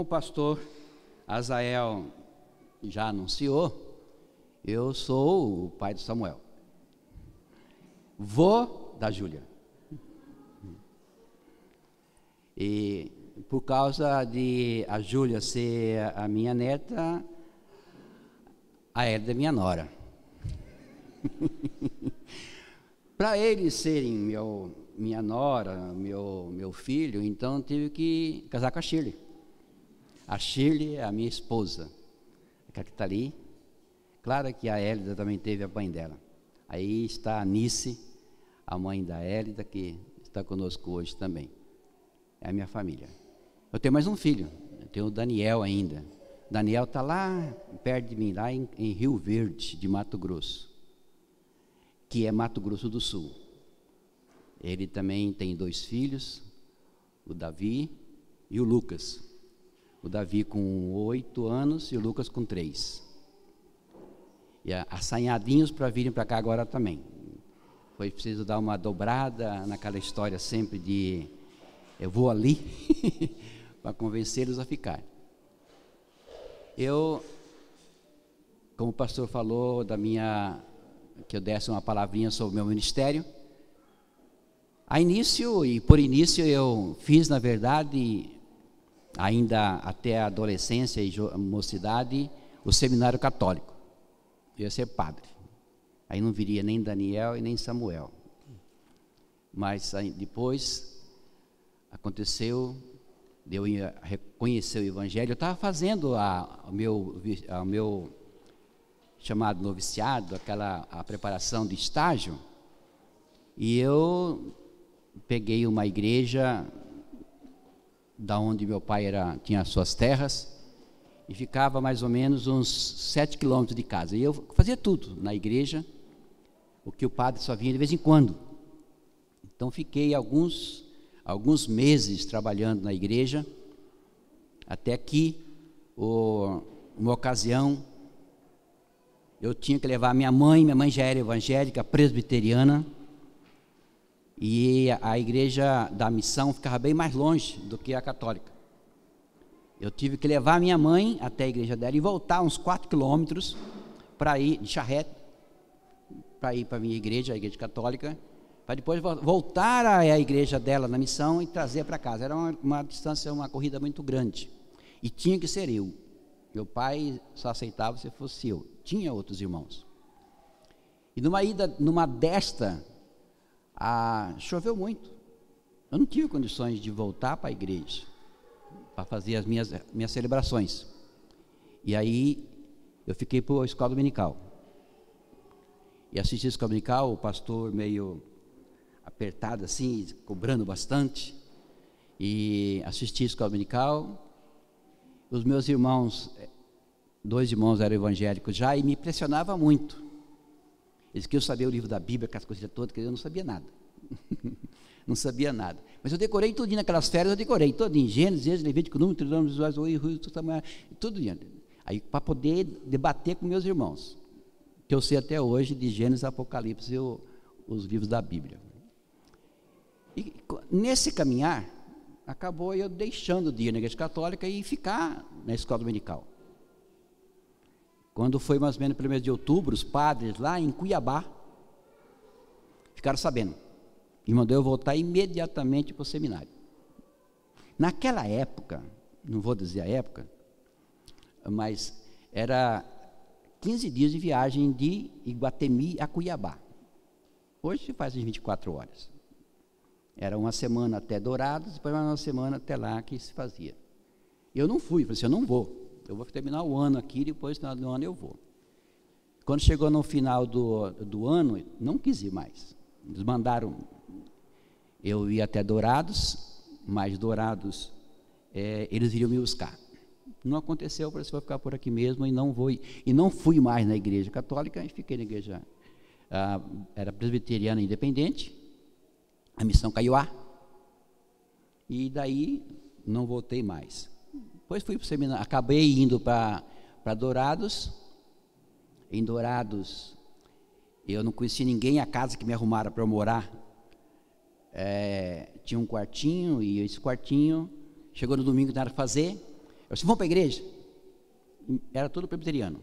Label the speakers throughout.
Speaker 1: Como o pastor Azael já anunciou, eu sou o pai do Samuel, vô da Júlia. E por causa de a Júlia ser a minha neta, a Hélida é minha nora. Para eles serem minha nora, meu filho, então eu tive que casar com a Shirley. A Shirley é a minha esposa, aquela que está ali. Claro que a Hélida também teve a mãe dela. Aí está a Nice, a mãe da Hélida, que está conosco hoje também. É a minha família. Eu tenho mais um filho, eu tenho o Daniel ainda. Daniel está lá perto de mim, lá em Rio Verde, de Mato Grosso, que é Mato Grosso do Sul. Ele também tem 2 filhos, o Davi e o Lucas. O Davi com 8 anos e o Lucas com 3. E assanhadinhos para virem para cá agora também. Foi preciso dar uma dobrada naquela história sempre de eu vou ali para convencê-los a ficar. Eu, como o pastor falou que eu desse uma palavrinha sobre o meu ministério, por início eu fiz, na verdade, ainda até a adolescência e mocidade, o seminário católico. Eu ia ser padre. Aí não viria nem Daniel e nem Samuel. Mas aí, depois aconteceu, eu ia reconhecer o Evangelho. Eu estava fazendo o meu chamado noviciado, a preparação de estágio, e eu peguei uma igreja da onde meu pai tinha as suas terras, e ficava mais ou menos uns 7 quilômetros de casa. E eu fazia tudo na igreja, o que o padre só vinha de vez em quando. Então fiquei alguns meses trabalhando na igreja, até que, uma ocasião, eu tinha que levar minha mãe já era evangélica, presbiteriana, e a igreja da missão ficava bem mais longe do que a católica. Eu tive que levar minha mãe até a igreja dela e voltar uns 4 quilômetros para ir de charrete, para ir para a minha igreja, a igreja católica, para depois voltar à igreja dela na missão e trazer para casa. Era uma distância, uma corrida muito grande. E tinha que ser eu. Meu pai só aceitava se fosse eu. Tinha outros irmãos. E numa desta, choveu muito. Eu não tive condições de voltar para a igreja, para fazer as minhas celebrações. E aí, eu fiquei para a escola dominical. E assisti a escola dominical, o pastor meio apertado assim, cobrando bastante, e assisti a escola dominical. Os meus irmãos, 2 irmãos eram evangélicos já, e me impressionava muito. Eles queriam saber o livro da Bíblia, aquelas coisas todas, que eu não sabia nada. Não sabia nada. Mas eu decorei tudinho naquelas férias, eu decorei tudinho, Gênesis, Levítico, Número, Deuteronômio, tudo. Aí, para poder debater com meus irmãos, que eu sei até hoje de Gênesis, Apocalipse e os livros da Bíblia. E nesse caminhar, acabou eu deixando de ir na igreja católica e ficar na escola dominical. Quando foi mais ou menos no 1º de outubro, os padres lá em Cuiabá ficaram sabendo e mandou eu voltar imediatamente para o seminário. Naquela época, não vou dizer a época, mas era 15 dias de viagem de Iguatemi a Cuiabá. Hoje se faz em 24 horas. Era uma semana até Dourados, depois mais uma semana até lá que se fazia. Eu não fui, falei assim, eu não vou. Eu vou terminar o ano aqui, depois no final do ano eu vou. Quando chegou no final do ano, não quis ir mais. Eles mandaram eu ir até Dourados, mas Dourados, eles iriam me buscar. Não aconteceu, eu falei assim, vou ficar por aqui mesmo e não vou ir. E não fui mais na igreja católica, e fiquei na igreja, era presbiteriana independente, a missão Caiuá, e daí não voltei mais. Depois fui para o seminário, acabei indo para Dourados. Em Dourados, eu não conheci ninguém, a casa que me arrumaram para eu morar, tinha um quartinho, e esse quartinho, chegou no domingo, não era fazer, Eu disse, vamos para a igreja? Era tudo presbiteriano.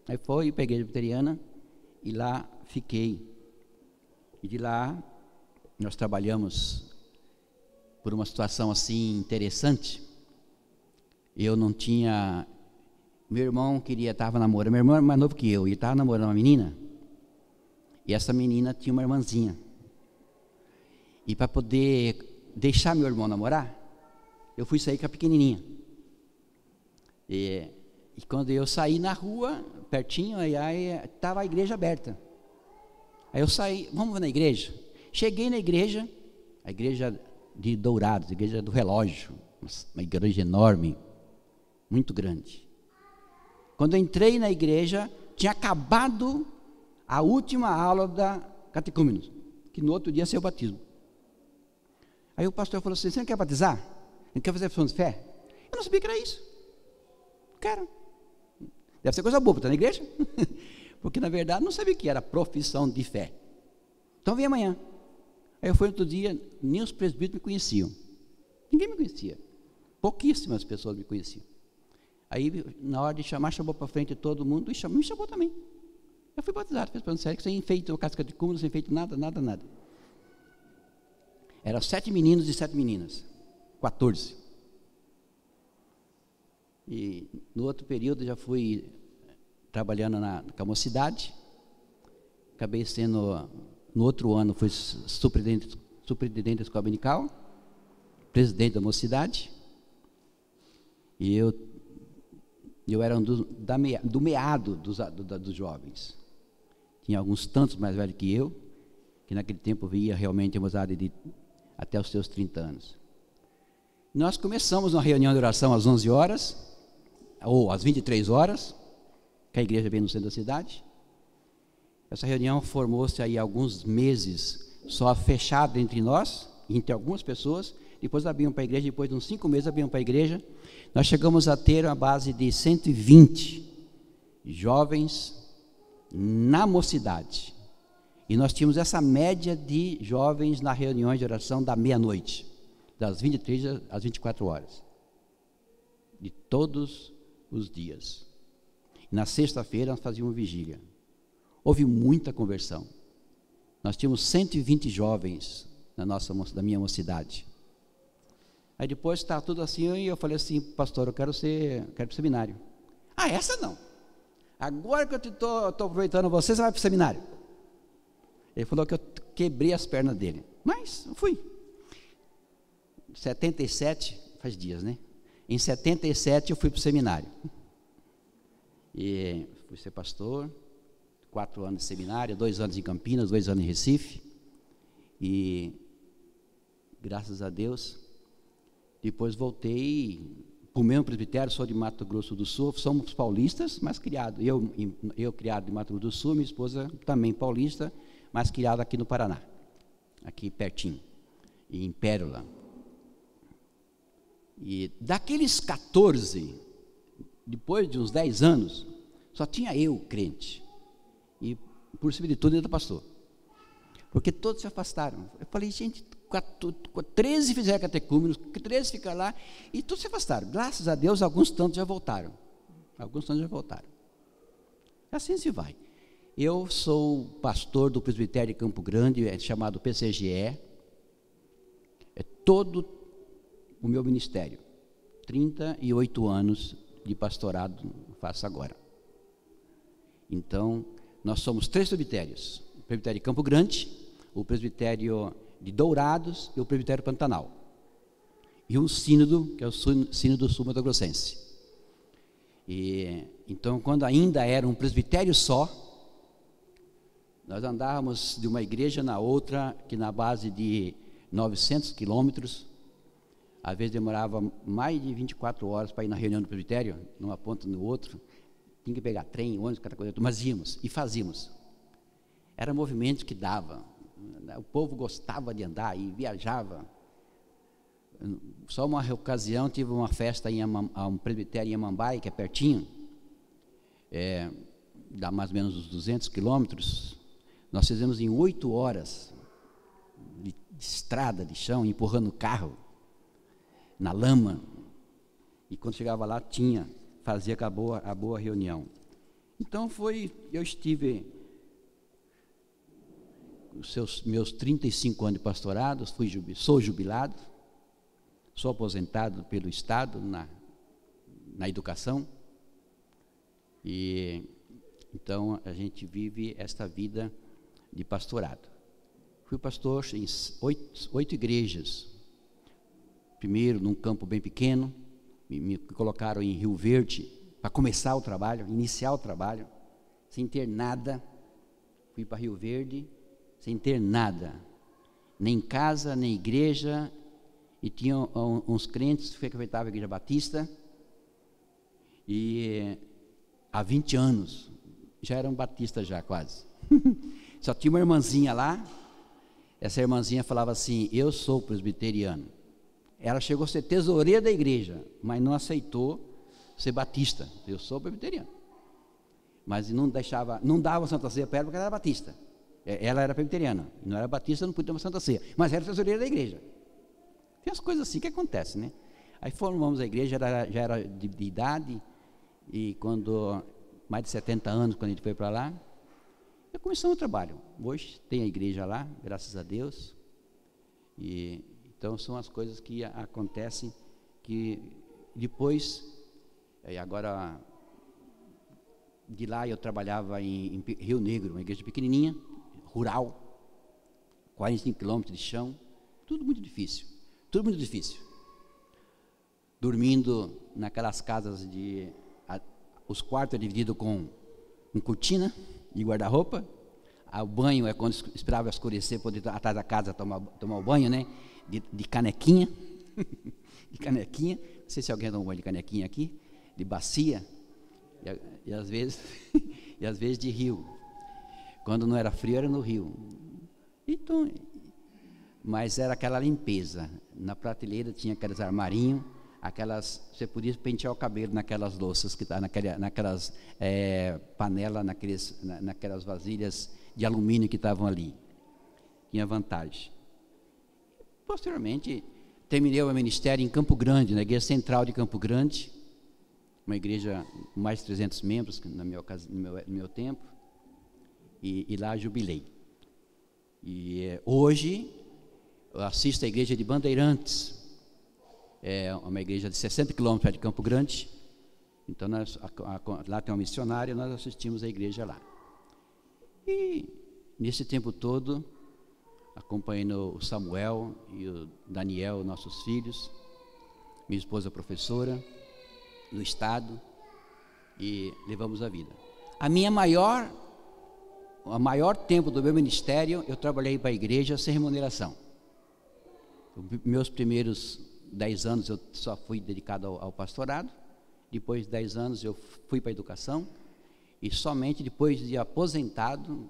Speaker 1: Aí foi para a igreja presbiteriana e lá fiquei. E de lá nós trabalhamos por uma situação assim interessante. Eu não tinha... Meu irmão estava namorando, meu irmão era mais novo que eu, e ele estava namorando uma menina, e essa menina tinha uma irmãzinha. E para poder deixar meu irmão namorar, eu fui sair com a pequenininha. E quando eu saí na rua, pertinho, aí estava a igreja aberta. Aí eu saí, vamos na igreja? Cheguei na igreja, a igreja de Dourados, a igreja do relógio, uma igreja enorme, muito grande. Quando eu entrei na igreja, tinha acabado a última aula da catecúmenos, que no outro dia ia ser o batismo. Aí o pastor falou assim, você não quer batizar? Não quer fazer profissão de fé? Eu não sabia que era isso. Quero. Deve ser coisa boa, está na igreja? Porque na verdade não sabia que era profissão de fé. Então vem amanhã. Aí eu fui outro dia, nem os presbíteros me conheciam. Ninguém me conhecia. Pouquíssimas pessoas me conheciam. Aí, na hora de chamar, chamou para frente todo mundo e me chamou também. Eu fui batizado, fiz plano sério, sem feito casca de cúmulo, sem feito nada. Eram 7 meninos e 7 meninas, 14. E no outro período já fui trabalhando com a mocidade. Acabei sendo, no outro ano, fui superintendente da escola dominical, presidente da mocidade. E eu era do meado dos jovens. Tinha alguns tantos mais velhos que eu, que naquele tempo via realmente a moçada de até os seus 30 anos. Nós começamos uma reunião de oração às 11 horas, ou às 23 horas, que a igreja vem no centro da cidade. Essa reunião formou-se aí alguns meses, só fechada entre nós, entre algumas pessoas. Depois abriam para a igreja, depois de uns 5 meses abriam para a igreja. Nós chegamos a ter uma base de 120 jovens na mocidade. E nós tínhamos essa média de jovens na reunião de oração da meia-noite, das 23 às 24 horas, de todos os dias. E na sexta-feira nós fazíamos vigília. Houve muita conversão. Nós tínhamos 120 jovens da minha mocidade. Aí depois está tudo assim, e eu falei assim, pastor, eu quero ir para o seminário. Ah, essa não. Agora que eu estou aproveitando você vai para o seminário. Ele falou que eu quebrei as pernas dele. Mas eu fui. 77, faz dias, né? Em 77 eu fui para o seminário. E fui ser pastor, 4 anos de seminário, 2 anos em Campinas, 2 anos em Recife. E graças a Deus, depois voltei para o mesmo presbitério, sou de Mato Grosso do Sul, somos paulistas, mas criado, eu criado em Mato Grosso do Sul, minha esposa também paulista, mas criada aqui no Paraná, aqui pertinho, em Pérola. E daqueles 14, depois de uns 10 anos, só tinha eu crente, e por cima de tudo ainda pastor, porque todos se afastaram. Eu falei, gente, 13 fizeram catecúmenos, 13 ficaram lá, e todos se afastaram. Graças a Deus, alguns tantos já voltaram. Assim se vai. Eu sou pastor do presbitério de Campo Grande, é chamado PCGE. É todo o meu ministério. 38 anos de pastorado faço agora. Então, nós somos 3 presbitérios. O presbitério de Campo Grande, o presbitério de Dourados e o presbitério Pantanal. E um sínodo, que é o sínodo sul-mato-grossense. E então, quando ainda era um presbitério só, nós andávamos de uma igreja na outra, que na base de 900 quilômetros, às vezes demorava mais de 24 horas para ir na reunião do presbitério, numa ponta no outro, tinha que pegar trem, ônibus, cada coisa, mas íamos e fazíamos. Era movimento que dava, o povo gostava de andar e viajava. Só uma ocasião tive uma festa em um presbitério em Amambai, que é pertinho, dá mais ou menos uns 200 quilômetros. Nós fizemos em 8 horas de estrada, de chão, empurrando o carro na lama. E quando chegava lá, fazia a boa reunião. Então eu estive os meus 35 anos de pastorado, sou jubilado, sou aposentado pelo Estado na educação, e então a gente vive esta vida de pastorado. Fui pastor em 8 igrejas, primeiro num campo bem pequeno, me colocaram em Rio Verde para começar o trabalho, iniciar o trabalho, sem ter nada. Fui para Rio Verde sem ter nada, nem casa, nem igreja, e tinha uns crentes que frequentavam a Igreja Batista, e há 20 anos, já eram batistas já quase, só tinha uma irmãzinha lá. Essa irmãzinha falava assim: eu sou presbiteriano. Ela chegou a ser tesoureira da igreja, mas não aceitou ser batista. Eu sou presbiteriano, mas não dava Santa Ceia para ela porque ela era batista. Ela era presbiteriana, não era batista, não podia ter uma Santa Ceia, mas era tesoureira da igreja. Tem as coisas assim que acontecem, né? Aí formamos a igreja, já era de idade, e quando, mais de 70 anos, quando a gente foi para lá, já começamos o trabalho. Hoje tem a igreja lá, graças a Deus, e então são as coisas que acontecem, que depois, agora, de lá eu trabalhava em Rio Negro, uma igreja pequenininha, rural, 45 quilômetros de chão, tudo muito difícil, dormindo naquelas casas os quartos divididos com cortina e guarda-roupa. O banho é quando esperava escurecer, poder atrás da casa tomar o banho, né, de canequinha, de canequinha, não sei se alguém toma banho de canequinha aqui, de bacia, e às vezes de rio. Quando não era frio, era no rio. Então, mas era aquela limpeza. Na prateleira tinha aqueles armarinhos, você podia pentear o cabelo naquelas louças, que tá naquelas panelas, naquelas vasilhas de alumínio que estavam ali. Tinha vantagem. Posteriormente, terminei o meu ministério em Campo Grande, na igreja central de Campo Grande, uma igreja com mais de 300 membros no meu tempo. E lá jubilei. E hoje eu assisto a igreja de Bandeirantes, é uma igreja de 60 quilômetros de Campo Grande. Então lá tem uma missionária, nós assistimos a igreja lá. E nesse tempo todo, acompanhando o Samuel e o Daniel, nossos filhos, minha esposa professora no estado, e levamos a vida. O maior tempo do meu ministério, eu trabalhei para a igreja sem remuneração. Meus primeiros 10 anos eu só fui dedicado ao pastorado. Depois de 10 anos eu fui para a educação. E somente depois de aposentado,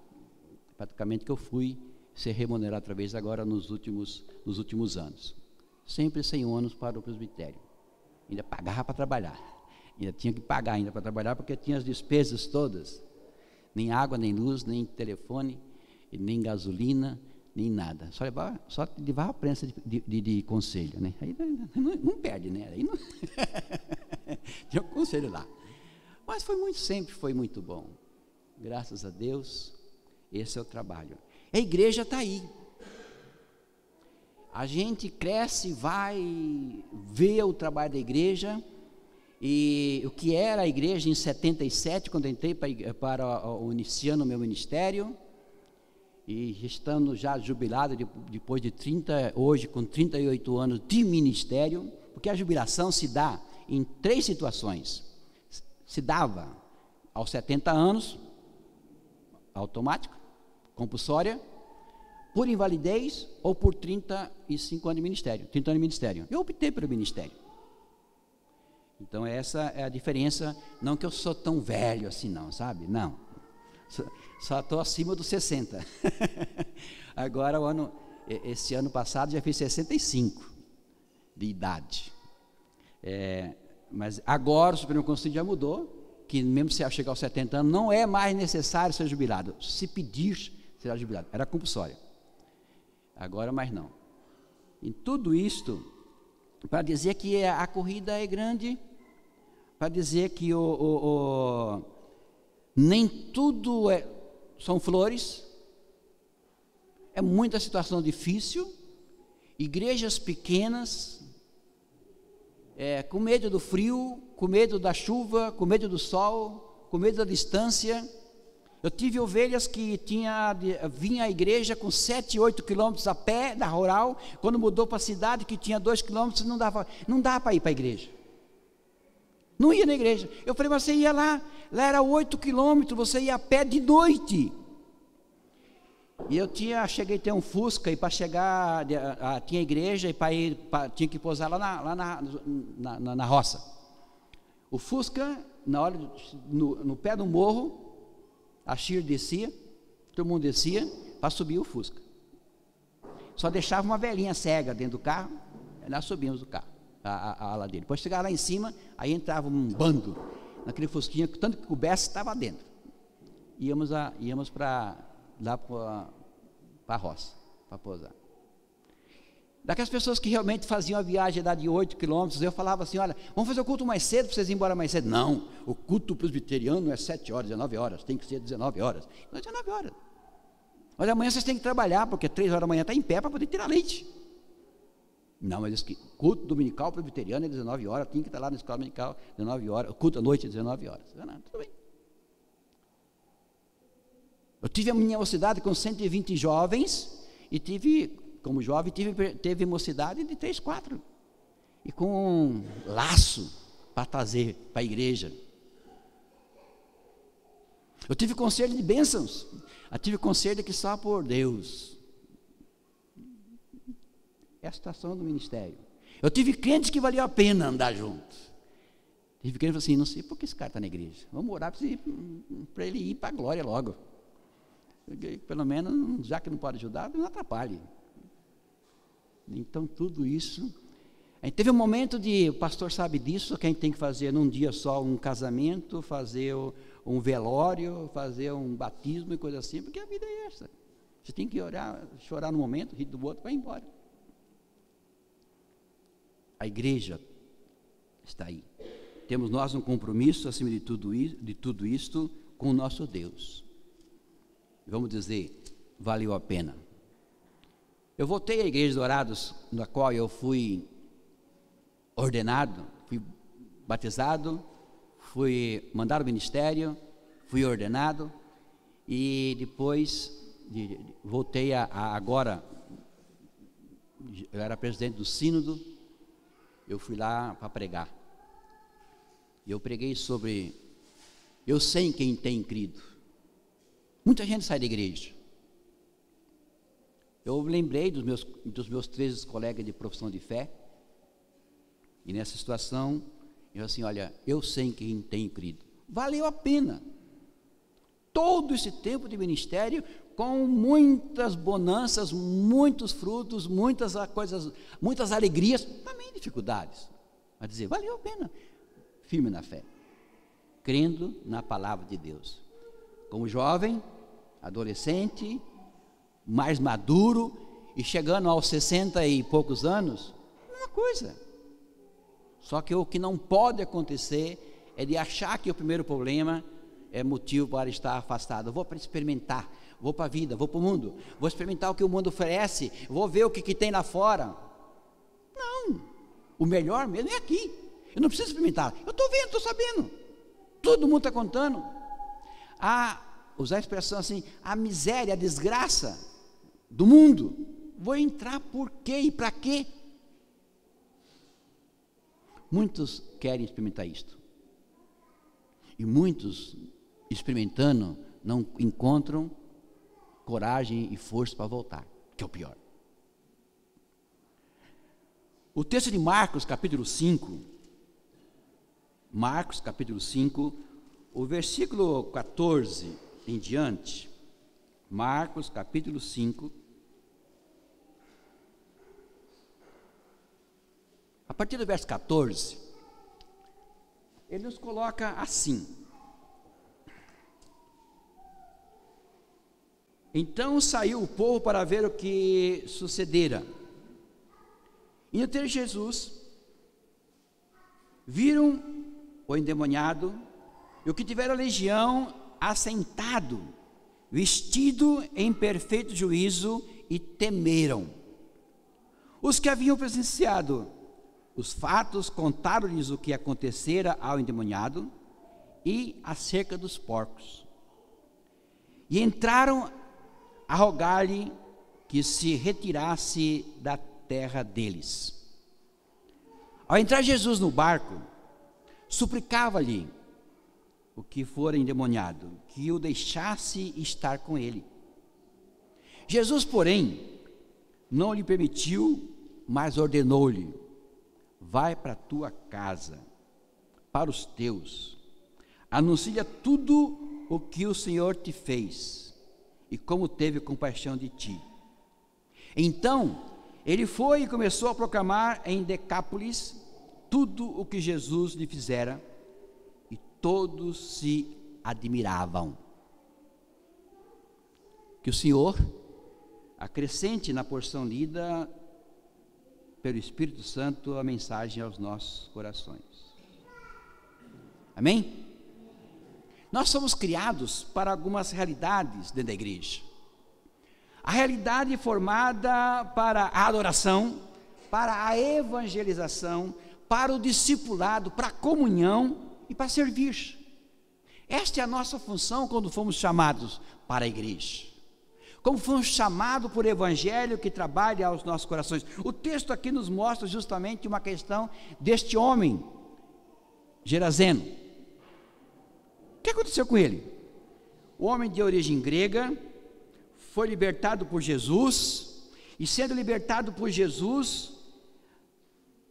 Speaker 1: praticamente, que eu fui ser remunerado outra vez agora nos últimos anos. Sempre 100 anos para o presbitério. Ainda pagava para trabalhar. Ainda tinha que pagar ainda para trabalhar, porque tinha as despesas todas. Nem água, nem luz, nem telefone, nem gasolina, nem nada. Só levava a prensa de conselho, né? Aí não perde, né? Aí não tinha um conselho lá. Mas sempre foi muito bom. Graças a Deus, esse é o trabalho. A igreja está aí. A gente cresce, vai ver o trabalho da igreja. E o que era a igreja em 77, quando eu entrei iniciando o meu ministério, e estando já jubilado depois de hoje com 38 anos de ministério, porque a jubilação se dá em 3 situações. Se dava aos 70 anos, automática, compulsória, por invalidez ou por 35 anos de ministério, 30 anos de ministério. Eu optei pelo ministério. Então essa é a diferença, não que eu sou tão velho assim não, sabe? Não, só estou acima dos 60. Agora esse ano passado já fiz 65 de idade. Mas agora o Supremo Conselho já mudou, que mesmo se chegar aos 70 anos, não é mais necessário ser jubilado. Se pedir, será jubilado. Era compulsório. Agora mais não. Em tudo isto, para dizer que a corrida é grande, para dizer que nem tudo são flores, é muita situação difícil, igrejas pequenas, com medo do frio, com medo da chuva, com medo do sol, com medo da distância. Eu tive ovelhas que vinha à igreja com 7, 8 quilômetros a pé da rural, quando mudou para a cidade que tinha 2 quilômetros, não dá para ir para a igreja. Não ia na igreja. Eu falei, mas você ia lá era 8 quilômetros, você ia a pé de noite. E eu cheguei a ter um Fusca, e para chegar, tinha igreja, e tinha que pousar lá na roça. O Fusca, na hora, no pé do morro, a Shir descia, todo mundo descia, para subir o Fusca. Só deixava uma velhinha cega dentro do carro, e nós subimos o carro, a ala dele. Depois chegava lá em cima, aí entrava um bando, naquele Fusquinha, tanto que coubesse, estava dentro. Íamos para lá para a roça, para pousar. Daquelas pessoas que realmente faziam a viagem de 8 quilômetros, eu falava assim, olha, vamos fazer o culto mais cedo, para vocês irem embora mais cedo. Não, o culto presbiteriano é 7 horas, 19 horas, tem que ser 19 horas. Não é 19 horas. Mas amanhã vocês têm que trabalhar, porque 3 horas da manhã está em pé para poder tirar leite. Não, mas diz que culto dominical presbiteriano é 19 horas, tem que estar lá na escola dominical 19 horas, o culto à noite é 19 horas. Não, tudo bem. Eu tive a minha mocidade com 120 jovens, e como jovem, teve mocidade de 3, 4. E com um laço para trazer para a igreja. Eu tive conselho de bênçãos. Eu tive conselho de que só por Deus. É a situação do ministério. Eu tive crentes que valia a pena andar junto. Tive crentes que falaram assim, não sei por que esse cara está na igreja. Vamos orar para ele ir para a glória logo. Pelo menos, já que não pode ajudar, não atrapalhe. Então tudo isso, a gente teve um momento o pastor sabe disso, que a gente tem que fazer num dia só um casamento, fazer um velório, fazer um batismo e coisa assim, porque a vida é essa. Você tem que orar, chorar no momento, rir do outro, vai embora. A igreja está aí. Temos nós um compromisso acima de tudo isto com o nosso Deus. Vamos dizer, valeu a pena. Eu voltei à igreja de Dourados, na qual eu fui ordenado, fui batizado, fui mandado ao ministério, fui ordenado, e depois voltei agora, eu era presidente do sínodo, eu fui lá para pregar. E eu preguei sobre, eu sei em quem tem crido. Muita gente sai da igreja. Eu lembrei dos meus 13 colegas de profissão de fé, e nessa situação, eu assim, olha, eu sei em quem tem crido. Valeu a pena. Todo esse tempo de ministério, com muitas bonanças, muitos frutos, muitas coisas, muitas alegrias, também dificuldades. Mas dizer, valeu a pena. Firme na fé, crendo na palavra de Deus. Como jovem, adolescente, mais maduro, e chegando aos 60 e poucos anos, uma coisa. Só que o que não pode acontecer é de achar que o primeiro problema é motivo para estar afastado. Eu vou para experimentar, vou para a vida, vou para o mundo, vou experimentar o que o mundo oferece, vou ver o que tem lá fora. Não, o melhor mesmo é aqui. Eu não preciso experimentar, eu estou vendo, estou sabendo, todo mundo está contando. Usar a expressão assim, a miséria, a desgraça do mundo, vou entrar por quê e para quê? Muitos querem experimentar isto, e muitos, experimentando, não encontram coragem e força para voltar, que é o pior. O texto de Marcos, capítulo 5, o versículo 14 em diante, Marcos, capítulo 5, a partir do verso 14, ele nos coloca assim: então saiu o povo para ver o que sucedera. Indo ter Jesus, viram o endemoniado e o que tivera legião assentado, vestido em perfeito juízo, e temeram. Os que haviam presenciado os fatos contaram-lhes o que acontecera ao endemoniado e acerca dos porcos. E entraram a rogar-lhe que se retirasse da terra deles. Ao entrar Jesus no barco, suplicava-lhe o que fora endemoniado, que o deixasse estar com ele. Jesus, porém, não lhe permitiu, mas ordenou-lhe: vai para a tua casa, para os teus, anuncia tudo o que o Senhor te fez, e como teve compaixão de ti. Então, ele foi e começou a proclamar em Decápolis tudo o que Jesus lhe fizera, e todos se admiravam. Que o Senhor acrescente na porção lida pelo Espírito Santo a mensagem aos nossos corações. Amém? Nós somos criados para algumas realidades dentro da igreja. A realidade formada para a adoração, para a evangelização, para o discipulado, para a comunhão e para servir. Esta é a nossa função quando fomos chamados para a igreja. Como fomos chamados por evangelho que trabalha aos nossos corações. O texto aqui nos mostra justamente uma questão deste homem, Geraseno. O que aconteceu com ele? O homem de origem grega foi libertado por Jesus, e sendo libertado por Jesus,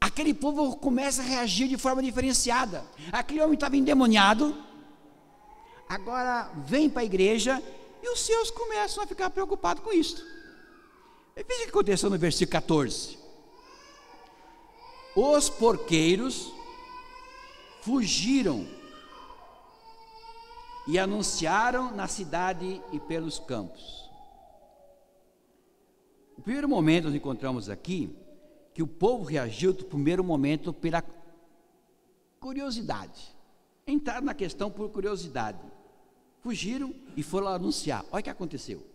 Speaker 1: aquele povo começa a reagir de forma diferenciada. Aquele homem estava endemoniado, agora vem para a igreja, e os seus começam a ficar preocupados com isso. Veja o que aconteceu no versículo 14. Os porqueiros fugiram e anunciaram na cidade e pelos campos. O primeiro momento nós encontramos aqui que o povo reagiu no primeiro momento pela curiosidade. Entraram na questão por curiosidade. Fugiram e foram anunciar. Olha o que aconteceu.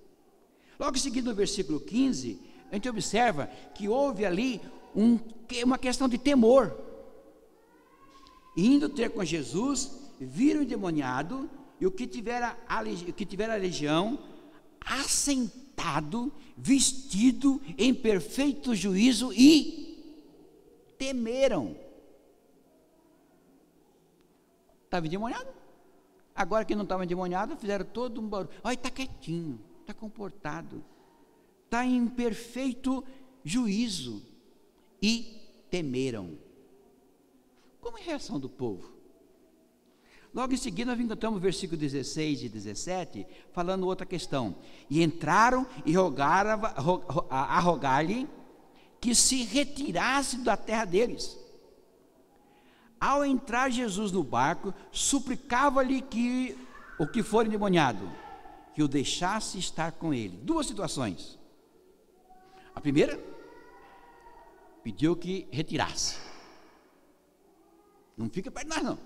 Speaker 1: Logo em seguida, no versículo 15, a gente observa que houve ali uma questão de temor. Indo ter com Jesus, viram o endemoniado e o que tivera a legião, assentado, vestido em perfeito juízo, e temeram. Estava endemoniado? Agora que não estava endemoniado, fizeram todo um barulho. Olha, está quietinho, está comportado, está em perfeito juízo, e temeram. Como é a reação do povo? Logo em seguida nós encontramos o versículo 16 e 17, falando outra questão. E entraram e a rogar-lhe que se retirasse da terra deles. Ao entrar Jesus no barco, suplicava-lhe que o que for endemoniado, que o deixasse estar com ele. Duas situações. A primeira, pediu que retirasse. Não fica perto de nós, não.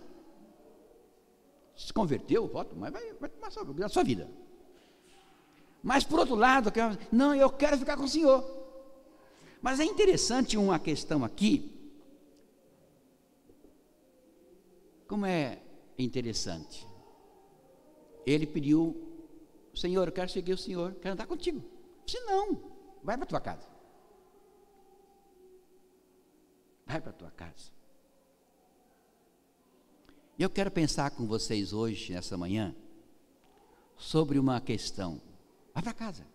Speaker 1: Se converteu, volta, mas vai tomar a sua vida. Mas por outro lado, não, eu quero ficar com o Senhor. Mas é interessante uma questão aqui. Como é interessante. Ele pediu: Senhor, eu quero seguir o Senhor, quero andar contigo. Se não, vai para a tua casa. Vai para a tua casa. Eu quero pensar com vocês hoje, nessa manhã, sobre uma questão. Vai para casa.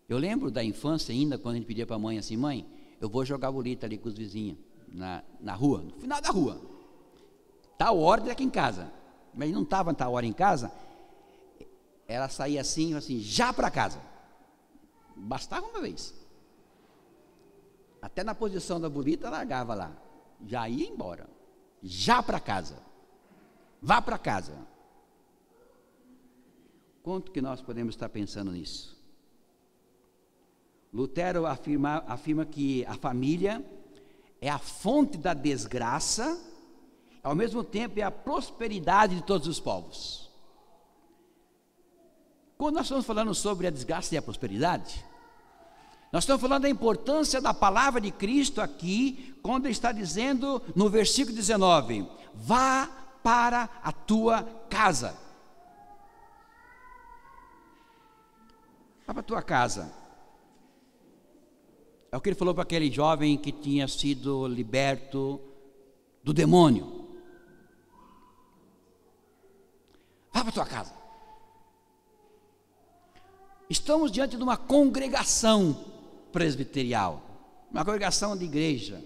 Speaker 1: Eu lembro da infância ainda, quando a gente pedia para a mãe assim: mãe, eu vou jogar bolita ali com os vizinhos, na rua, no final da rua. Tal hora aqui em casa. Mas não estava tal hora em casa. Ela saía assim, já para casa. Bastava uma vez. Até na posição da bolita, largava lá. Já ia embora. Já para casa. Vá para casa. Quanto que nós podemos estar pensando nisso? Lutero afirma que a família é a fonte da desgraça, ao mesmo tempo é a prosperidade de todos os povos. Quando nós estamos falando sobre a desgraça e a prosperidade, nós estamos falando da importância da palavra de Cristo aqui, quando ele está dizendo no versículo 19: vá para a tua casa. Vá para a tua casa. É o que ele falou para aquele jovem que tinha sido liberto do demônio. Vá para a tua casa. Estamos diante de uma congregação presbiterial, uma congregação de igreja,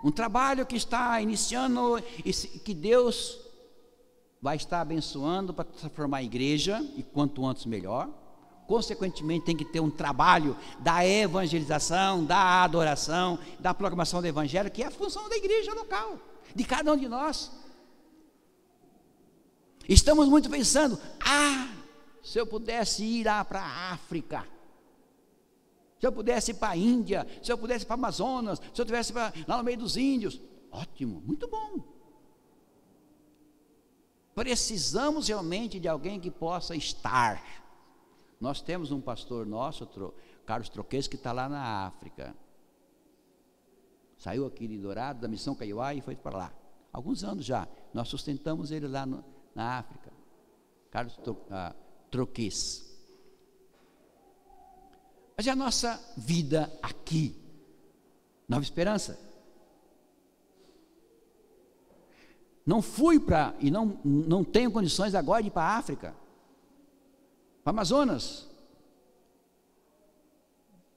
Speaker 1: um trabalho que está iniciando e que Deus vai estar abençoando para transformar a igreja, e quanto antes melhor. Consequentemente tem que ter um trabalho da evangelização, da adoração, da proclamação do evangelho, que é a função da igreja local, de cada um de nós. Estamos muito pensando, se eu pudesse ir lá para a África, se eu pudesse ir para a Índia, se eu pudesse ir para o Amazonas, se eu estivesse lá no meio dos índios, ótimo, muito bom. Precisamos realmente de alguém que possa estar. Nós temos um pastor nosso, Carlos Troques, que está lá na África. Saiu aqui de Dourado, da Missão Kaiowá, e foi para lá. Alguns anos já, nós sustentamos ele lá na África. Carlos Troques. Mas é a nossa vida aqui, Nova Esperança. Não fui e não tenho condições agora de ir para a África, para Amazonas,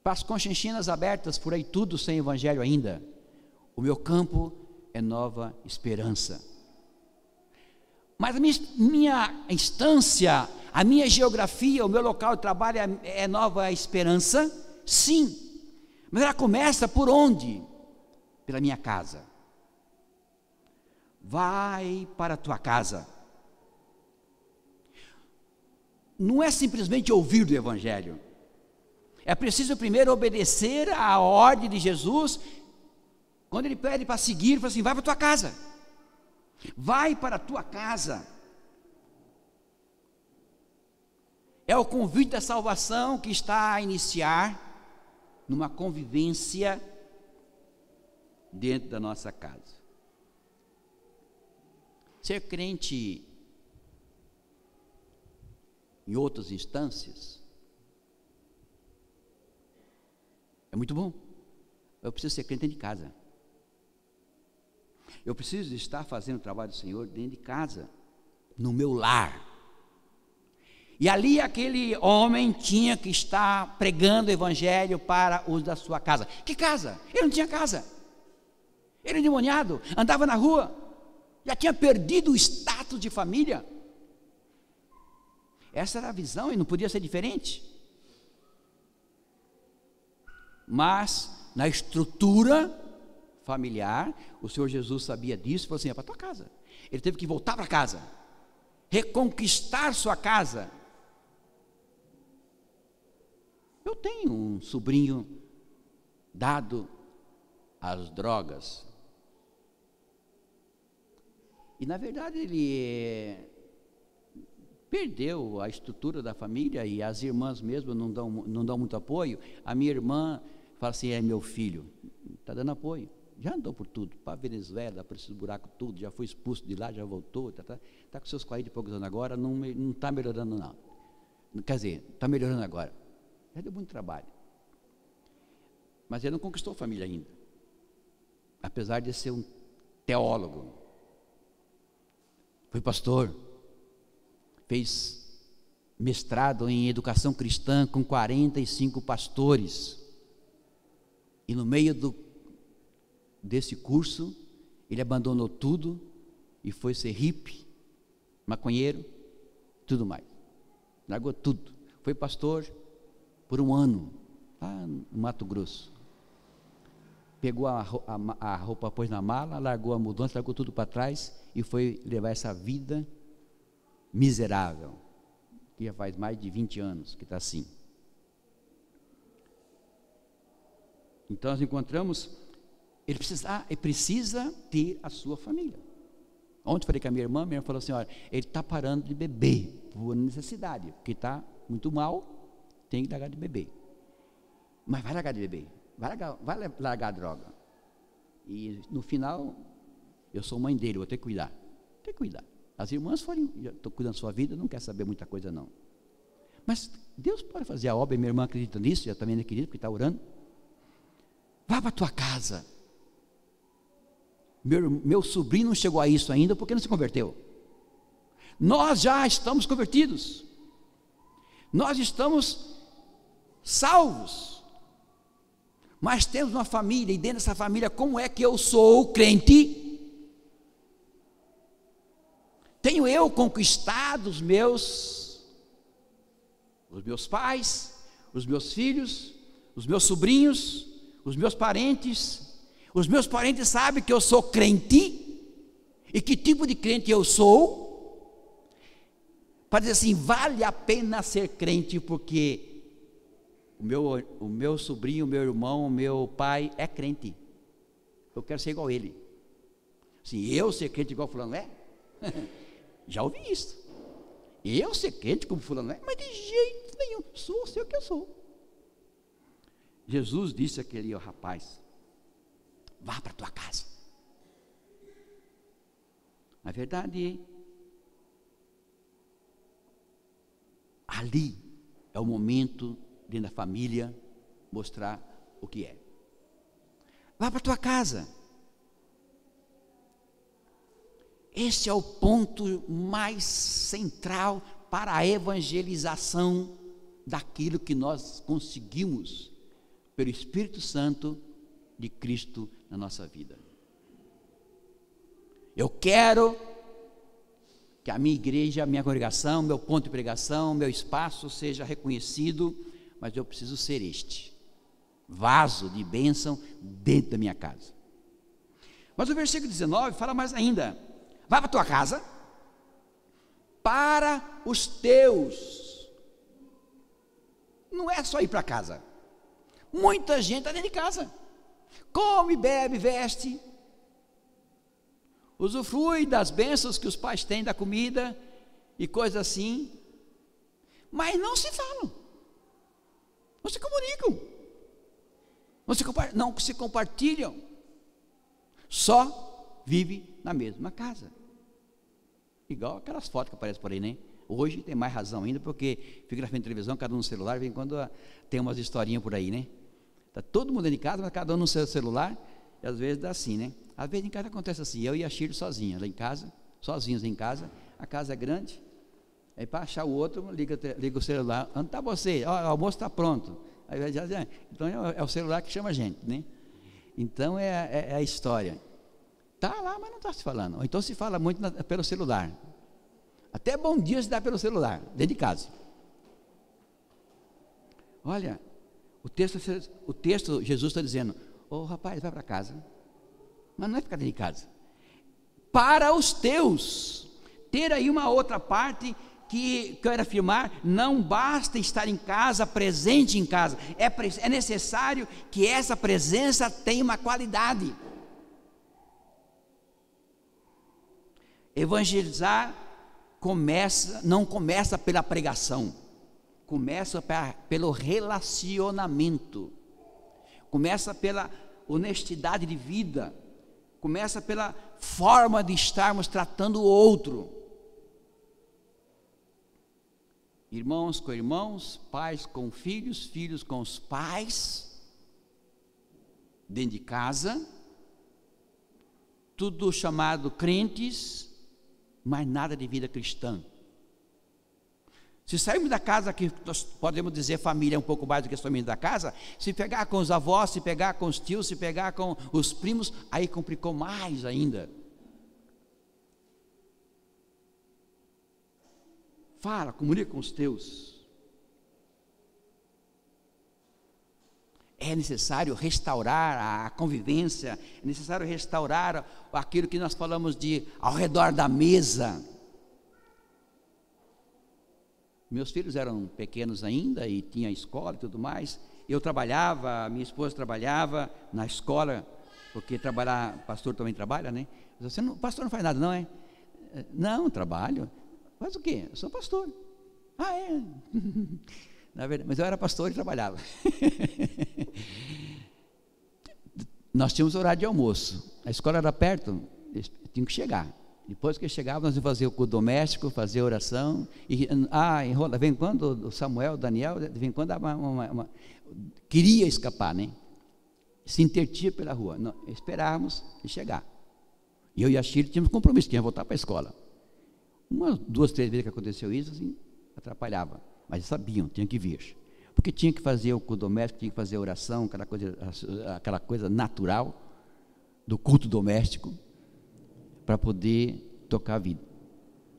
Speaker 1: para as Conchinchinas abertas por aí, tudo sem evangelho ainda. O meu campo é Nova Esperança. Mas a minha instância, a minha geografia, o meu local de trabalho é Nova Esperança? Sim. Mas ela começa por onde? Pela minha casa. Vai para a tua casa. Não é simplesmente ouvir do evangelho. É preciso primeiro obedecer à ordem de Jesus. Quando ele pede para seguir, ele fala assim: vai para a tua casa. Vai para a tua casa. É o convite da salvação que está a iniciar numa convivência dentro da nossa casa. Ser crente em outras instâncias é muito bom. Eu preciso ser crente dentro de casa. Eu preciso estar fazendo o trabalho do Senhor dentro de casa, no meu lar. E ali aquele homem tinha que estar pregando o evangelho para os da sua casa. Que casa? Ele não tinha casa. Ele era endemoniado, andava na rua, já tinha perdido o status de família. Essa era a visão e não podia ser diferente. Mas na estrutura familiar, o Senhor Jesus sabia disso e falou assim: é para a tua casa. Ele teve que voltar para casa, reconquistar sua casa. Eu tenho um sobrinho dado às drogas, e na verdade ele perdeu a estrutura da família, e as irmãs mesmo não dão muito apoio. A minha irmã fala assim: é meu filho, está dando apoio. Já andou por tudo, para a Venezuela, para esse buraco tudo, já foi expulso de lá, já voltou, está com seus 40 e poucos anos agora, não está melhorando não. Quer dizer, está melhorando agora. Já deu muito trabalho. Mas ele não conquistou a família ainda. Apesar de ser um teólogo. Foi pastor. Fez mestrado em educação cristã com 45 pastores. E no meio desse curso, ele abandonou tudo e foi ser hippie, maconheiro, tudo mais. Largou tudo. Foi pastor por um ano, lá no Mato Grosso. Pegou a roupa, pôs na mala, largou a mudança, largou tudo para trás e foi levar essa vida miserável, que já faz mais de 20 anos que está assim. Então nós encontramos ele precisa ter a sua família. Ontem falei com a minha irmã falou assim, olha, ele está parando de beber por necessidade, porque está muito mal, tem que largar de beber. Mas vai largar de beber, vai largar a droga. E no final, eu sou mãe dele, vou ter que cuidar. Tem que cuidar. As irmãs forem, estou cuidando da sua vida, não quer saber muita coisa não. Mas Deus pode fazer a obra, minha irmã acredita nisso, já também acredita, porque está orando. Vá para a tua casa. Meu sobrinho não chegou a isso ainda, porque não se converteu. Nós já estamos convertidos. Nós estamos salvos. Mas temos uma família, e dentro dessa família, como é que eu sou crente? Tenho eu conquistado os meus pais, os meus filhos, os meus sobrinhos, os meus parentes. Os meus parentes sabem que eu sou crente, e que tipo de crente eu sou, para dizer assim, vale a pena ser crente, porque o meu sobrinho, o meu irmão, o meu pai é crente, eu quero ser igual a ele. Se eu ser crente igual fulano é, já ouvi isso, eu ser crente como fulano é, mas de jeito nenhum, sei o que eu sou. Jesus disse àquele rapaz, vá para a tua casa. Na verdade, ali é o momento dentro da família mostrar o que é. Vá para a tua casa. Esse é o ponto mais central para a evangelização daquilo que nós conseguimos pelo Espírito Santo de Cristo na nossa vida. Eu quero que a minha igreja, a minha congregação, meu ponto de pregação, meu espaço seja reconhecido, mas eu preciso ser este vaso de bênção dentro da minha casa. Mas o versículo 19 fala mais ainda, vá para a tua casa, para os teus. Não é só ir para casa, muita gente está dentro de casa, come, bebe, veste, usufrui das bênçãos que os pais têm da comida e coisas assim, mas não se falam, não se comunicam, não se compartilham, só vive na mesma casa, igual aquelas fotos que aparecem por aí, né? Hoje tem mais razão ainda, porque fica na frente da televisão, cada um no celular, vem quando tem umas historinhas por aí, né? Está todo mundo dentro de casa, mas cada um no seu celular, e às vezes dá assim, né? Às vezes em casa acontece assim, eu e a Shirley sozinha, lá em casa, sozinhos em casa, a casa é grande, aí para achar o outro, liga o celular, onde está você? Ó, o almoço está pronto. Aí, então é o celular que chama a gente, né? Então é a história. Está lá, mas não está se falando. Ou então se fala muito pelo celular. Até bom dia se dá pelo celular, dentro de casa. Olha, o texto Jesus está dizendo, rapaz, vai para casa. Mas não é ficar dentro de casa. Para os teus. Ter aí uma outra parte que quero afirmar, não basta estar em casa, presente em casa. É necessário que essa presença tenha uma qualidade. Evangelizar não começa pela pregação, começa pelo relacionamento, começa pela honestidade de vida, começa pela forma de estarmos tratando o outro, irmãos com irmãos, pais com filhos, filhos com os pais, dentro de casa, tudo chamado crentes, mas nada de vida cristã. Se sairmos da casa, que nós podemos dizer família é um pouco mais do que somente da casa, se pegar com os avós, se pegar com os tios, se pegar com os primos, aí complicou mais ainda. Fala, comunica com os teus. É necessário restaurar a convivência, é necessário restaurar aquilo que nós falamos de ao redor da mesa. Meus filhos eram pequenos ainda e tinha escola e tudo mais. Eu trabalhava, minha esposa trabalhava na escola porque trabalhar, pastor também trabalha, né? Você não, pastor não faz nada, não é? Não, trabalho. Faz o quê? Eu sou pastor. Ah, é? Na verdade, mas eu era pastor e trabalhava. Nós tínhamos horário de almoço. A escola era perto, eles tinham que chegar. Depois que chegava, nós íamos fazer o culto doméstico, fazer oração. E, enrola, vem quando o Samuel, o Daniel, vem quando queria escapar, né? Se intertia pela rua. Não, esperávamos e chegar. E eu e a Shirley tínhamos compromisso, que ia voltar para a escola. 1, 2, 3 vezes que aconteceu isso, assim, atrapalhava. Mas sabiam, tinham que vir. Porque tinha que fazer o culto doméstico, tinha que fazer a oração, aquela coisa natural do culto doméstico, para poder tocar a vida.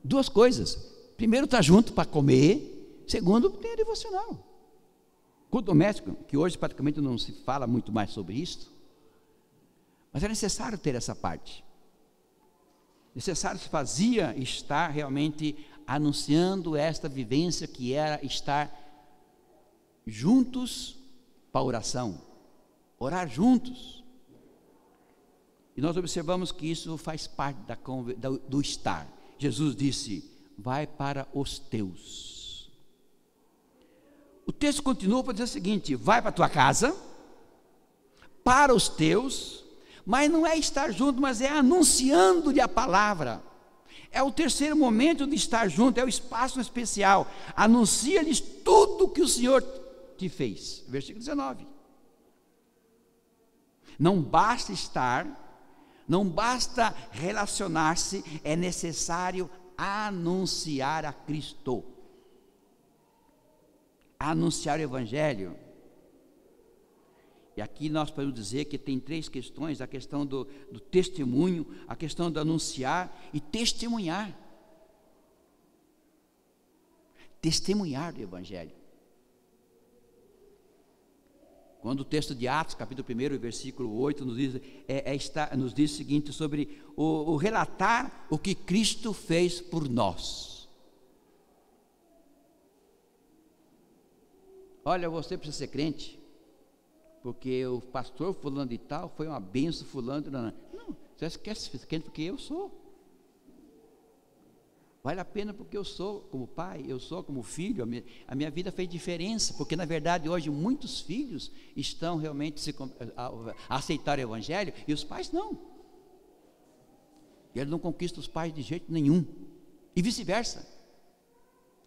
Speaker 1: 2 coisas. Primeiro, estar junto para comer. Segundo, tem a devocional. Culto doméstico, que hoje praticamente não se fala muito mais sobre isso, mas é necessário ter essa parte. Necessário se fazia estar realmente anunciando esta vivência que era estar juntos para a oração, orar juntos. E nós observamos que isso faz parte do estar. Jesus disse: vai para os teus. O texto continua para dizer o seguinte: vai para a tua casa, para os teus, mas não é estar junto, mas é anunciando-lhe a palavra. É o terceiro momento de estar junto, é o espaço especial. Anuncia-lhes tudo que o Senhor te fez. Versículo 19. Não basta estar, não basta relacionar-se, é necessário anunciar a Cristo. Anunciar o Evangelho. E aqui nós podemos dizer que tem 3 questões: a questão do testemunho, a questão do anunciar e testemunhar. Testemunhar do Evangelho. Quando o texto de Atos, capítulo 1, versículo 8, nos diz o seguinte sobre o relatar o que Cristo fez por nós. Olha, você precisa ser crente, porque o pastor fulano de tal foi uma benção, fulano. Não, você quer ser crente porque eu sou. Vale a pena porque eu sou como pai, eu sou como filho, a minha vida fez diferença, porque na verdade hoje muitos filhos estão realmente a aceitar o Evangelho e os pais não. E eles não conquistam os pais de jeito nenhum, e vice-versa.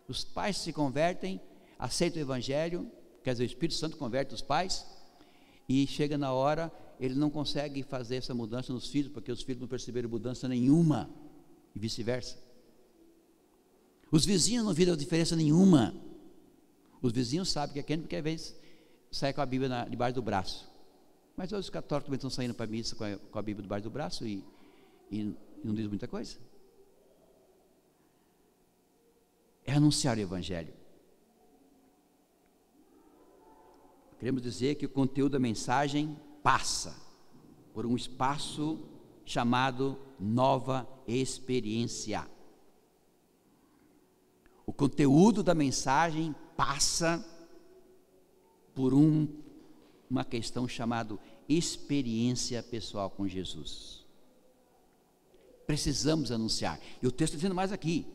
Speaker 1: Os pais se convertem, aceitam o Evangelho, quer dizer, o Espírito Santo converte os pais, e chega na hora, ele não consegue fazer essa mudança nos filhos, porque os filhos não perceberam mudança nenhuma, e vice-versa. Os vizinhos não viram diferença nenhuma. Os vizinhos sabem que é crente, porque às vezes sai com a Bíblia debaixo do braço. Mas hoje os católicos também estão saindo para a missa com a Bíblia debaixo do braço e não diz muita coisa. É anunciar o Evangelho. Queremos dizer que o conteúdo da mensagem passa por um espaço chamado nova experiência. O conteúdo da mensagem passa por uma questão chamada experiência pessoal com Jesus. Precisamos anunciar. E o texto está dizendo mais aqui: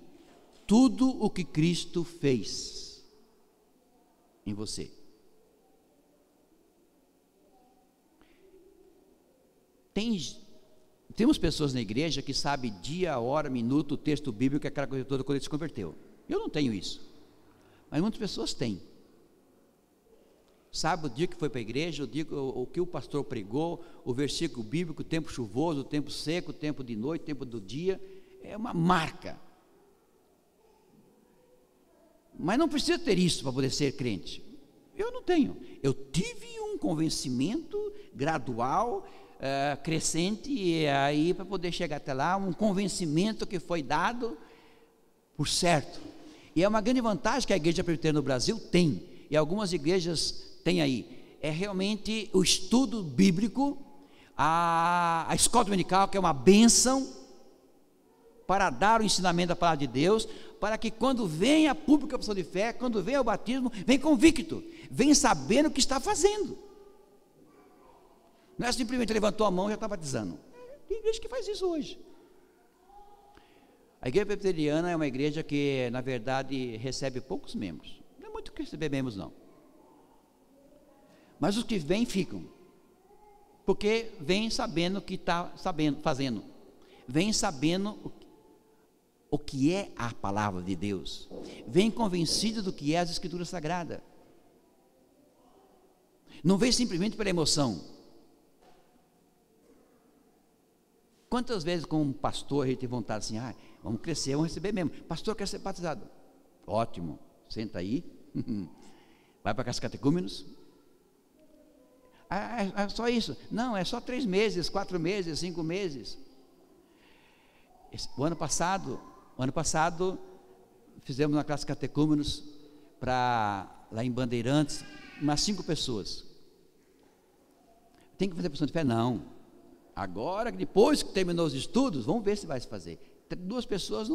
Speaker 1: tudo o que Cristo fez em você. Temos pessoas na igreja que sabem dia, hora, minuto, o texto bíblico, aquela coisa toda, quando ele se converteu. Eu não tenho isso, mas muitas pessoas têm. Sabe o dia que foi para a igreja, o que o pastor pregou, o versículo bíblico, o tempo chuvoso, o tempo seco, o tempo de noite, o tempo do dia, é uma marca. Mas não precisa ter isso para poder ser crente. Eu não tenho. Eu tive um convencimento gradual, crescente, e aí para poder chegar até lá, um convencimento que foi dado por certo. E é uma grande vantagem que a igreja presbiteriana no Brasil tem, e algumas igrejas têm aí, é realmente o estudo bíblico, a escola dominical, que é uma bênção para dar o ensinamento da palavra de Deus, para que quando vem a pública profissão de fé, quando vem o batismo, vem convicto, vem sabendo o que está fazendo. Não é simplesmente levantou a mão e já está batizando. Tem igreja que faz isso hoje. A igreja presbiteriana é uma igreja que, na verdade, recebe poucos membros. Não é muito que receber membros, não. Mas os que vêm, ficam. Porque vêm sabendo o que está fazendo. Vêm sabendo o que é a palavra de Deus. Vêm convencido do que é as Escrituras Sagradas. Não vem simplesmente pela emoção. Quantas vezes, como pastor, a gente tem vontade assim, vamos crescer, vamos receber mesmo. Pastor, quer ser batizado? Ótimo, senta aí, vai para casa catecúmenos. É só isso? Não, é só 3 meses, 4 meses, 5 meses. O ano passado, fizemos uma classe catecúmenos lá em Bandeirantes, umas 5 pessoas. Tem que fazer profissão de fé? Não. Agora, depois que terminou os estudos, vamos ver se vai se fazer. 2 pessoas,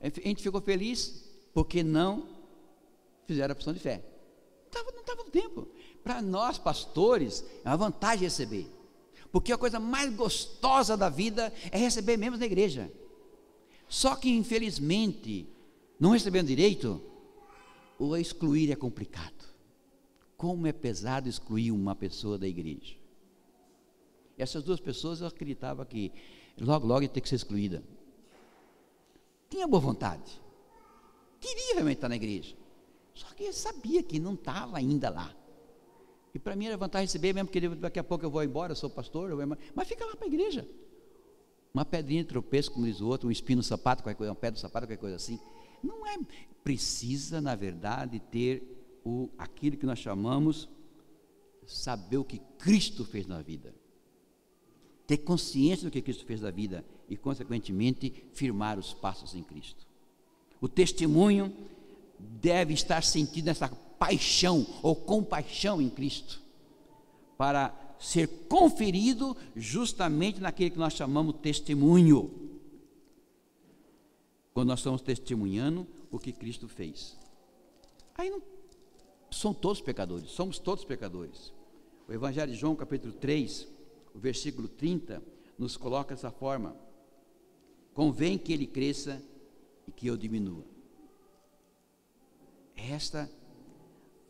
Speaker 1: a gente ficou feliz, porque não fizeram a profissão de fé. Não estava no tempo. Para nós, pastores, é uma vantagem receber. Porque a coisa mais gostosa da vida é receber membros da igreja. Só que, infelizmente, não recebendo direito, o excluir é complicado. Como é pesado excluir uma pessoa da igreja. Essas 2 pessoas, eu acreditava que logo ia ter que ser excluída. Tinha boa vontade. Queria realmente estar na igreja. Só que eu sabia que não estava ainda lá. E para mim era vantagem receber, mesmo porque daqui a pouco eu vou embora, eu sou pastor, mas fica lá para a igreja. Uma pedrinha de tropeço, como diz o outro, um espinho no sapato, qualquer coisa, um pé do sapato, qualquer coisa assim. Não é, precisa, na verdade, ter aquilo que nós chamamos, saber o que Cristo fez na vida. Ter consciência do que Cristo fez da vida e, consequentemente, firmar os passos em Cristo. O testemunho deve estar sentido nessa paixão ou compaixão em Cristo, para ser conferido justamente naquele que nós chamamos testemunho, quando nós estamos testemunhando o que Cristo fez. Aí não são todos pecadores, somos todos pecadores. O Evangelho de João, capítulo 3, o versículo 30, nos coloca dessa forma: convém que ele cresça e que eu diminua. Esta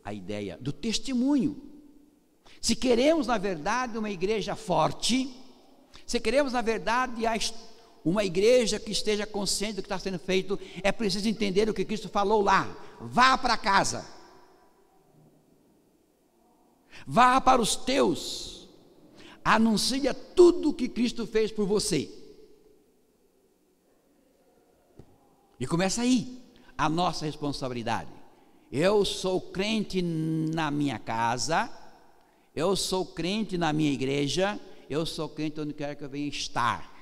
Speaker 1: a ideia do testemunho. Se queremos, na verdade, uma igreja forte, se queremos, na verdade, uma igreja que esteja consciente do que está sendo feito, é preciso entender o que Cristo falou lá: vá para casa, vá para os teus, anuncia tudo o que Cristo fez por você. E começa aí a nossa responsabilidade. Eu sou crente na minha casa, eu sou crente na minha igreja, eu sou crente onde quer que eu venha estar.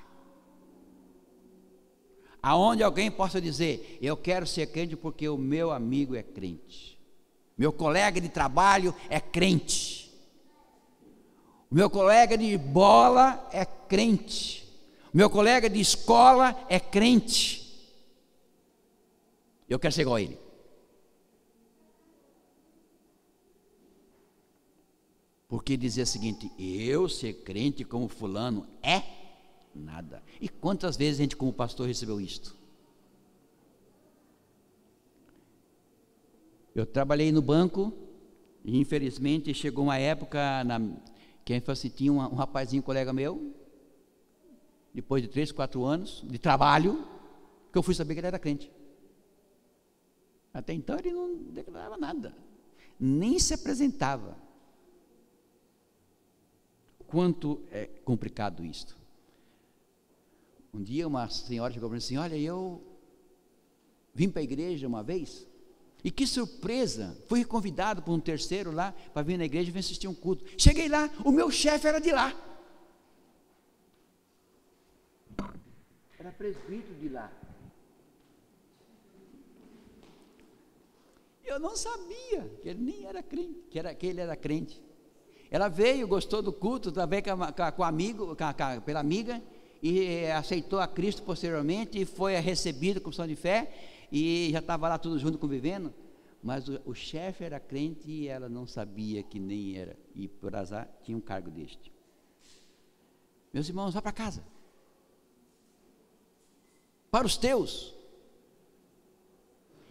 Speaker 1: Aonde alguém possa dizer: eu quero ser crente porque o meu amigo é crente, meu colega de trabalho é crente, o meu colega de bola é crente, o meu colega de escola é crente, eu quero ser igual a ele. Porque dizer o seguinte: eu ser crente como fulano é nada. E quantas vezes a gente, como pastor, recebeu isto? Eu trabalhei no banco e, infelizmente, chegou uma época que a gente falou assim, tinha um rapazinho, colega meu, depois de 3, 4 anos de trabalho, que eu fui saber que ele era crente. Até então ele não declarava nada, nem se apresentava. Quanto é complicado isto. Um dia uma senhora chegou para mim assim: olha, eu vim para a igreja uma vez, e que surpresa, fui convidado por um terceiro lá, para vir na igreja e vir assistir um culto. Cheguei lá, o meu chefe era de lá, era presbítero de lá. Eu não sabia que ele nem era crente, que ele era crente. Ela veio, gostou do culto, também pela amiga, e aceitou a Cristo posteriormente, e foi recebida com confissão de fé, e já estava lá tudo junto convivendo, mas o chefe era crente e ela não sabia que nem era, e por azar tinha um cargo deste. Meus irmãos, vá para casa. Para os teus.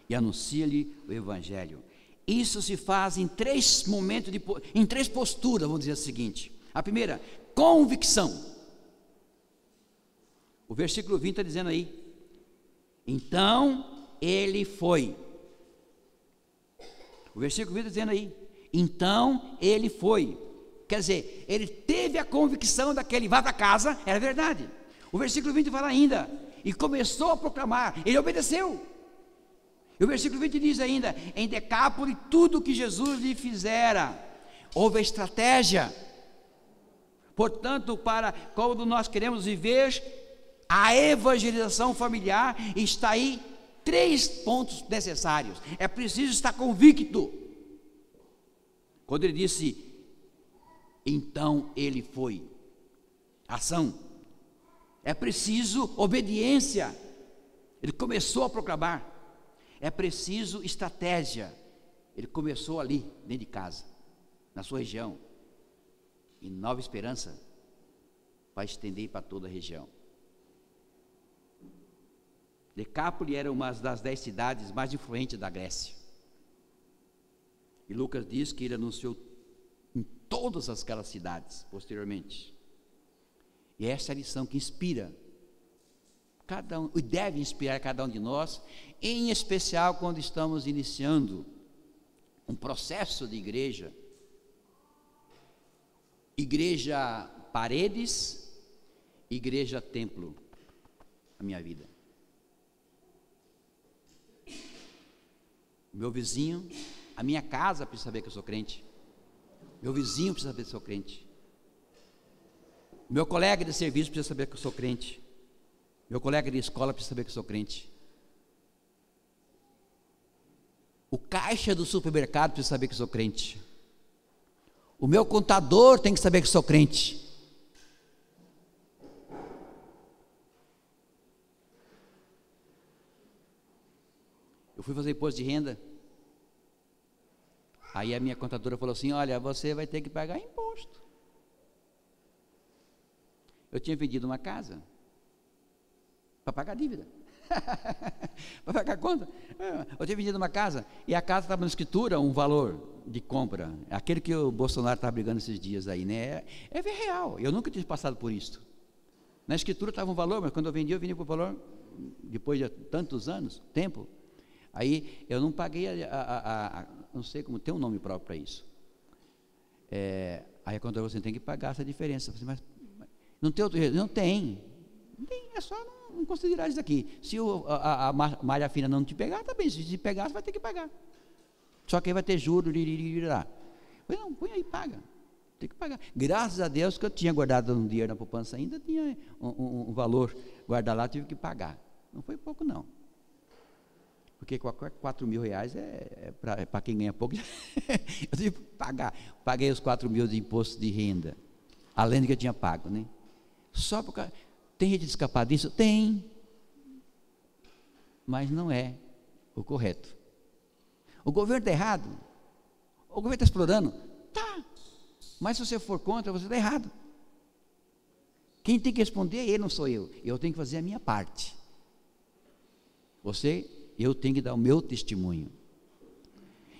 Speaker 1: E anuncia-lhe o evangelho. Isso se faz em três momentos, em três posturas, vamos dizer o seguinte. A primeira, convicção. O versículo 20 está dizendo aí, então ele foi. O versículo 20 está dizendo aí, então ele foi. Quer dizer, ele teve a convicção daquele vá para casa, era verdade. O versículo 20 fala ainda, e começou a proclamar, ele obedeceu. E o versículo 20 diz ainda, em Decápolis, tudo que Jesus lhe fizera, houve estratégia. Portanto, para quando nós queremos viver a evangelização familiar, está aí três pontos necessários. É preciso estar convicto. Quando ele disse, então ele foi. Ação. É preciso obediência. Ele começou a proclamar. É preciso estratégia. Ele começou ali, dentro de casa, na sua região. E Nova Esperança vai estender para toda a região. Decápolis era uma das 10 cidades mais influentes da Grécia. E Lucas diz que ele anunciou em todas aquelas cidades, posteriormente. E essa é a lição que inspira cada um, e deve inspirar cada um de nós, em especial quando estamos iniciando um processo de igreja. Igreja paredes, igreja templo, a minha vida. Meu vizinho, a minha casa precisa saber que eu sou crente. Meu vizinho precisa saber que eu sou crente. Meu colega de serviço precisa saber que eu sou crente. Meu colega de escola precisa saber que eu sou crente. O caixa do supermercado precisa saber que eu sou crente. O meu contador tem que saber que eu sou crente. Eu fui fazer imposto de renda. Aí a minha contadora falou assim, olha, você vai ter que pagar imposto. Eu tinha vendido uma casa para pagar a dívida. Para pagar a conta. Eu tinha vendido uma casa e a casa estava na escritura um valor de compra. Aquele que o Bolsonaro estava brigando esses dias aí, né? É real. Eu nunca tinha passado por isso. Na escritura estava um valor, mas quando eu vendi por valor, depois de tantos anos, tempo. Aí eu não paguei não sei como, tem um nome próprio para isso. Aí quando você tem que pagar essa diferença. Eu falei, mas não tem outro jeito? Não tem. É só não considerar isso aqui. Se a malha fina não te pegar, tá bem. Se te pegar, você vai ter que pagar. Só que aí vai ter juros. Eu falei, não, põe aí, paga. Tem que pagar. Graças a Deus que eu tinha guardado um dinheiro na poupança ainda, tinha um valor guardado lá, tive que pagar. Não foi pouco não. Porque 4 mil reais para quem ganha pouco. Eu tive que pagar. Paguei os 4 mil de imposto de renda. Além do que eu tinha pago, né? Só porque... Tem jeito de escapar disso? Tem. Mas não é o correto. O governo está errado? O governo está explorando? Tá. Mas se você for contra, você está errado. Quem tem que responder é ele, não sou eu. Eu tenho que fazer a minha parte. Eu tenho que dar o meu testemunho.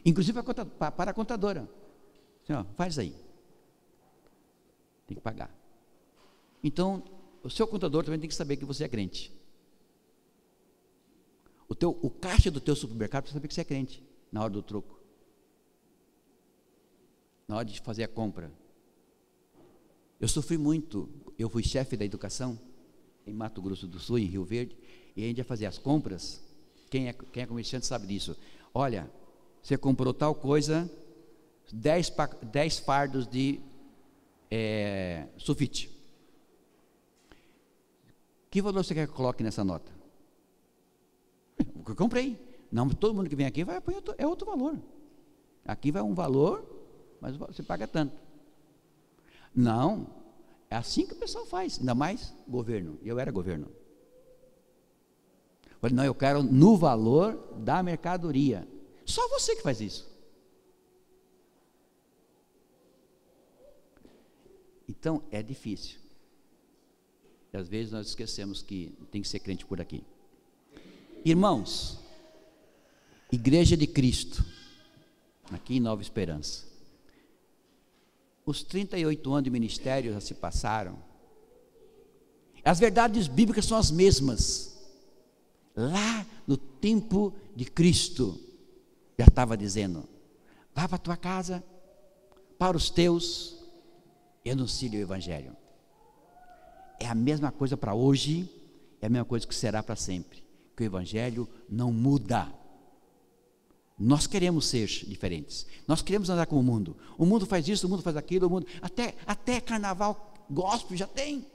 Speaker 1: Inclusive para a contadora. Assim, ó, faz aí. Tem que pagar. Então, o seu contador também tem que saber que você é crente. O caixa do teu supermercado precisa saber que você é crente, na hora do troco. Na hora de fazer a compra. Eu sofri muito, eu fui chefe da educação, em Mato Grosso do Sul, em Rio Verde, e a gente ia fazer as compras, quem é comerciante sabe disso. Olha, você comprou tal coisa, 10 fardos de sulfite. Que valor você quer que eu coloque nessa nota? O que eu comprei. Não, todo mundo que vem aqui vai pôr outro valor. Aqui vai um valor, mas você paga tanto. Não, é assim que o pessoal faz, ainda mais governo. Eu era governo. Eu falei, não, eu quero no valor da mercadoria. Só você que faz isso. Então, é difícil. E às vezes nós esquecemos que tem que ser crente por aqui. Irmãos, Igreja de Cristo, aqui em Nova Esperança, os 38 anos de ministério já se passaram. As verdades bíblicas são as mesmas. Lá no tempo de Cristo, já estava dizendo: vá para a tua casa, para os teus, e anuncie o Evangelho. É a mesma coisa para hoje, é a mesma coisa que será para sempre, que o Evangelho não muda. Nós queremos ser diferentes, nós queremos andar com o mundo faz isso, o mundo faz aquilo, até carnaval gospel já tem.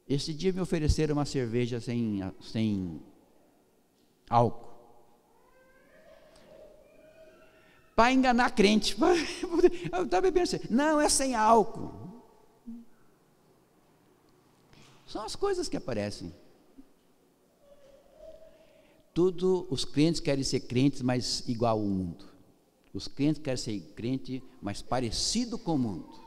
Speaker 1: Esse dia me ofereceram uma cerveja sem álcool, para enganar crente. Eu estava bebendo assim, não, é sem álcool. São as coisas que aparecem. Os crentes querem ser crentes, mas igual ao mundo. Os crentes querem ser crente, mas parecido com o mundo.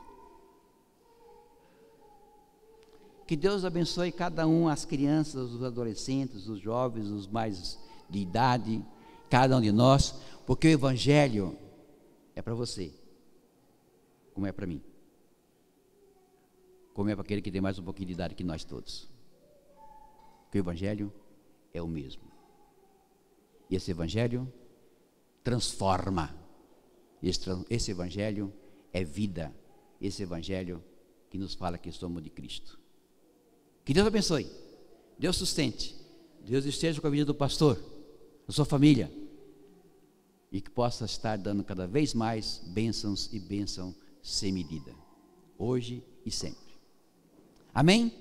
Speaker 1: Que Deus abençoe cada um, as crianças, os adolescentes, os jovens, os mais de idade, cada um de nós, porque o Evangelho é para você, como é para mim, como é para aquele que tem mais um pouquinho de idade que nós todos. Porque o Evangelho é o mesmo. E esse Evangelho transforma. Esse Evangelho é vida. Esse Evangelho que nos fala que somos de Cristo. Que Deus abençoe, Deus sustente, Deus esteja com a vida do pastor, da sua família, e que possa estar dando cada vez mais bênçãos e bênção sem medida, hoje e sempre. Amém?